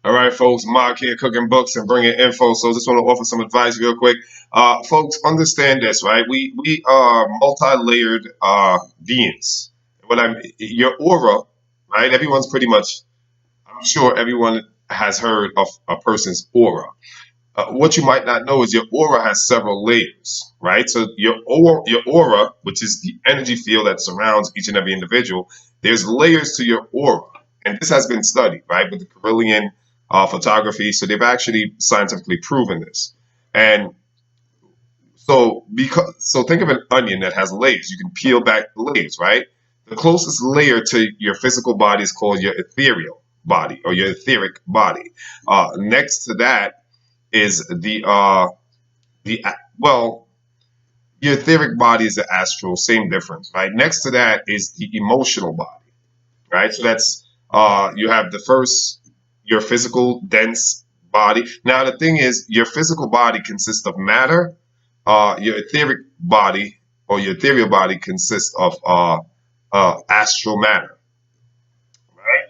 All right, folks, Mark here cooking books and bringing info. So just want to offer some advice real quick. Folks, understand this, right? We are multi-layered beings. Your aura, right? Everyone's pretty much, I'm sure everyone has heard of a person's aura. What you might not know is your aura has several layers, right? So your aura, which is the energy field that surrounds each and every individual, there's layers to your aura, and this has been studied, right, with the Carillion photography. So they've actually scientifically proven this, and so think of an onion that has layers. You can peel back the layers, right? The closest layer to your physical body is called your ethereal body or your etheric body. Next to that is well, your etheric body is the astral, same difference, right? Next to that is the emotional body, right? So that's you have the first, your physical dense body. Now the thing is, your physical body consists of matter. Your etheric body or your ethereal body consists of astral matter, right?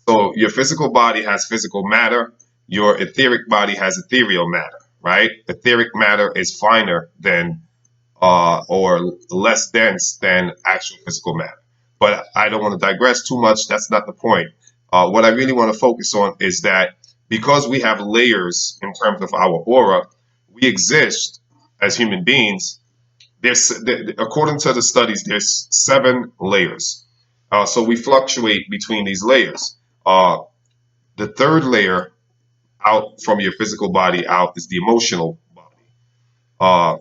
So your physical body has physical matter. Your etheric body has ethereal matter, right? Etheric matter is finer than or less dense than actual physical matter. But I don't want to digress too much. That's not the point. What I really want to focus on is that because we have layers in terms of our aura, we exist as human beings. According to the studies, there's 7 layers. So we fluctuate between these layers. Uh, the third layer out from your physical body out is the emotional body. Uh,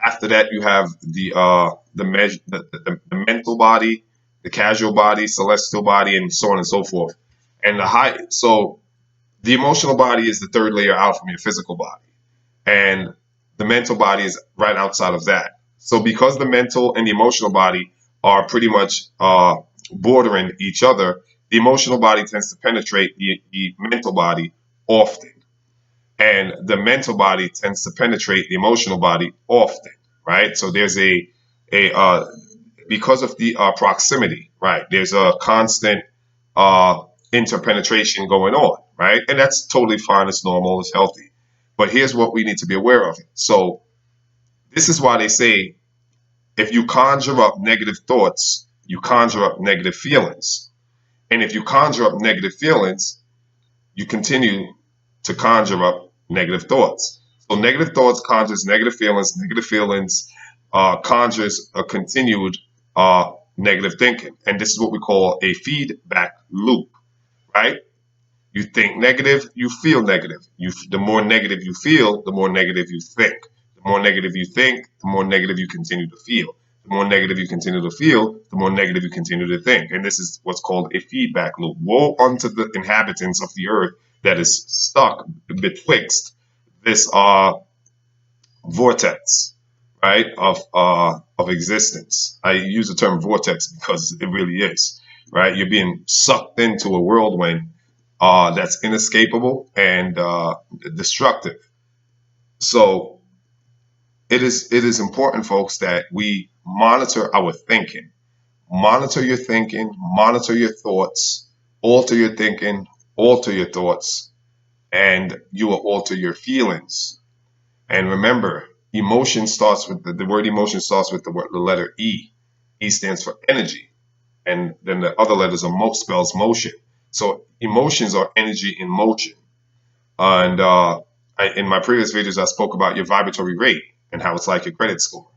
After that, you have the mental body, the casual body, celestial body, and so on and so forth. And so the emotional body is the third layer out from your physical body, and the mental body is right outside of that. So because the mental and the emotional body are pretty much bordering each other, the emotional body tends to penetrate the mental body often, and the mental body tends to penetrate the emotional body often, right? So there's a because of the proximity, right? There's a constant uh, interpenetration going on, right? And that's totally fine. It's normal. It's healthy. But here's what we need to be aware of. So this is why they say if you conjure up negative thoughts, you conjure up negative feelings, and if you conjure up negative feelings, you continue to conjure up negative thoughts. So negative thoughts conjures negative feelings conjures a continued negative thinking. And this is what we call a feedback loop, right? You think negative, you feel negative. The more negative you feel, the more negative you think. The more negative you think, the more negative you continue to feel. The more negative you continue to feel, the more negative you continue to think. And this is what's called a feedback loop. Woe unto the inhabitants of the earth that is stuck betwixt this vortex, right, of existence. I use the term vortex because it really is, right? You're being sucked into a whirlwind that's inescapable and destructive. So it is important, folks, that we monitor our thinking. Monitor your thinking, monitor your thoughts, alter your thinking, alter your thoughts, and you will alter your feelings. And remember, emotion starts with the word emotion starts with the letter E. E stands for energy, and then the other letters are spells motion. So emotions are energy in motion. And in my previous videos, I spoke about your vibratory rate and how it's like your credit score.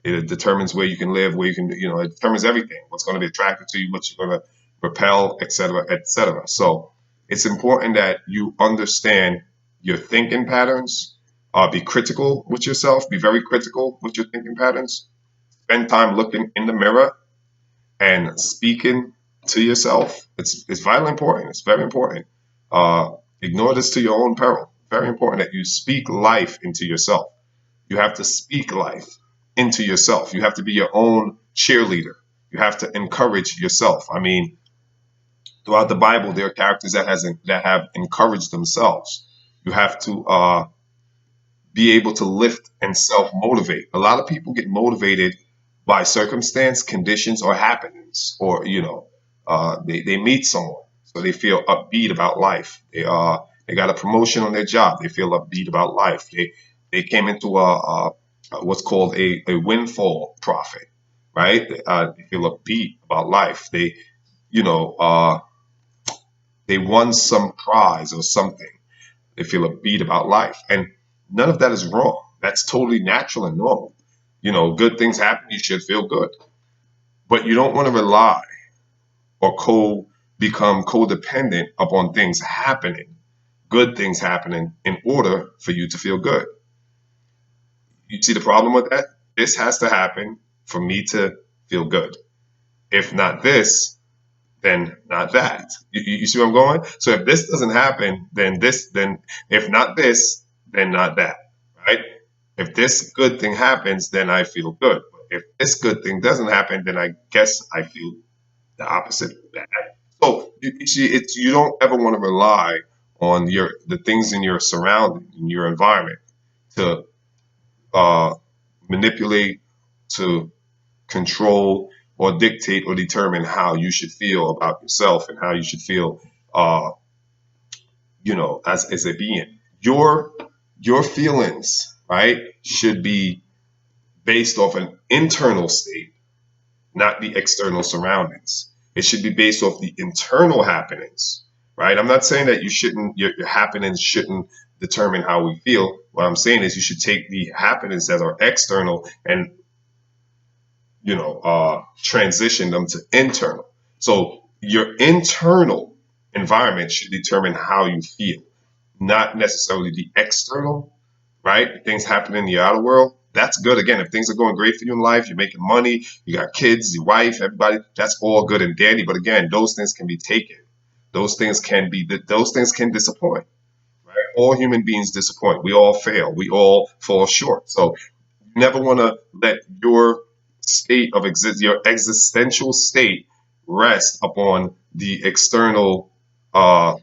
It determines where you can live, where you can, it determines everything. What's going to be attractive to you, what you're going to repel, etc., etc. So it's important that you understand your thinking patterns. Be critical with yourself. Be very critical with your thinking patterns. Spend time looking in the mirror and speaking to yourself. It's vitally important. It's very important. Ignore this to your own peril. Very important that you speak life into yourself. You have to speak life into yourself. You have to be your own cheerleader. You have to encourage yourself. I mean, throughout the Bible, there are characters that have encouraged themselves. You have to be able to lift and self motivate. A lot of people get motivated by circumstance, conditions, or happenings, or they meet someone. So they feel upbeat about life. They got a promotion on their job. They feel upbeat about life. They came into what's called a windfall profit, right? They feel upbeat about life. You know, uh, they won some prize or something. They feel upbeat about life, and none of that is wrong. That's totally natural and normal. Good things happen. You should feel good, but you don't want to rely or become codependent upon things happening, good things happening, in order for you to feel good. You see the problem with that? This has to happen for me to feel good. If not this, then not that. You see where I'm going? So if this doesn't happen, then this, then if not this, then not that, right? If this good thing happens, then I feel good. If this good thing doesn't happen, then I guess I feel the opposite of that. So you see, you don't ever want to rely on the things in your surrounding, in your environment, to uh, manipulate, to control, or dictate or determine how you should feel about yourself and how you should feel, uh, as a being. Your feelings, right, should be based off an internal state, not the external surroundings. It should be based off the internal happenings, right? I'm not saying that your happenings shouldn't determine how we feel. What I'm saying is you should take the happenings that are external and transition them to internal. So your internal environment should determine how you feel, not necessarily the external, right? Things happen in the outer world. That's good. Again, if things are going great for you in life, you're making money, you got kids, your wife, everybody, that's all good and dandy. But again, those things can be taken. Those things can disappoint, right? All human beings disappoint. We all fail. We all fall short. So you never want to let your existential state rest upon the external uh,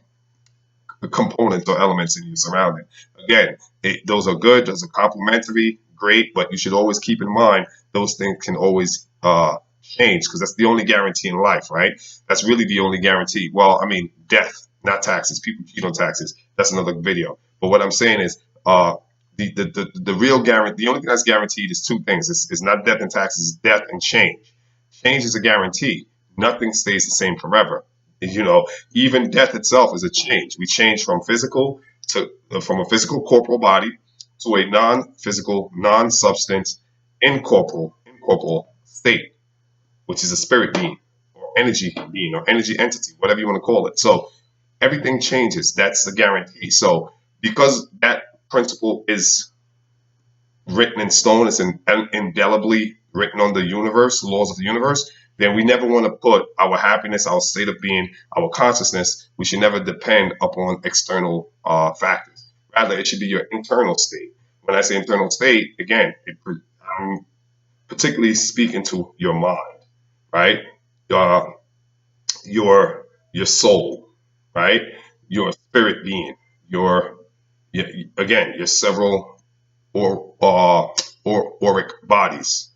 components or elements in your surrounding. Again, those are good, those are complementary, great, but you should always keep in mind those things can always change because that's the only guarantee in life, right? That's really the only guarantee. Well, I mean, death, not taxes. People cheat on taxes. That's another video. But what I'm saying is, the real guarantee, the only thing that's guaranteed is two things. It's not death and taxes, it's death and change. Change is a guarantee. Nothing stays the same forever. Even death itself is a change. We change from a physical corporal body to a non-physical, non-substance, incorporeal state, which is a spirit being, or energy entity, whatever you want to call it. So everything changes. That's the guarantee. So because that principle is written in stone, it's indelibly written on the universe, laws of the universe, then we never want to put our happiness, our state of being, our consciousness, we should never depend upon external factors. Rather, it should be your internal state. When I say internal state, again, I'm particularly speaking to your mind, right? Uh, your soul, right? Your spirit being, your again, your several or auric bodies.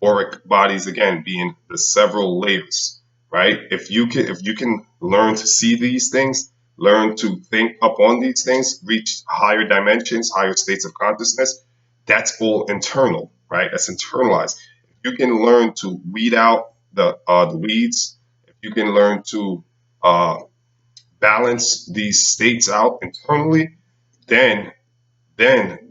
Auric bodies again being the several layers, right? If you can learn to see these things, learn to think upon these things, reach higher dimensions, higher states of consciousness, that's all internal, right? That's internalized. If you can learn to weed out the weeds, if you can learn to uh, balance these states out internally, then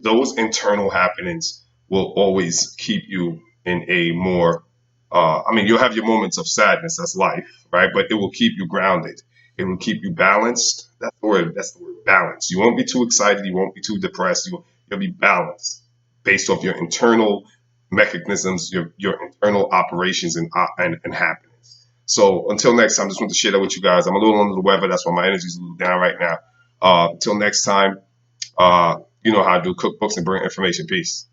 those internal happenings will always keep you in a more I mean, you'll have your moments of sadness, that's life, right? But it will keep you grounded. It will keep you balanced. That's the word, balance. You won't be too excited, you won't be too depressed, you'll be balanced based off your internal mechanisms, your internal operations and happiness. So until next time, just want to share that with you guys. I'm a little under the weather, that's why my energy's a little down right now. Until next time, you know how to do cookbooks and bring information. Peace.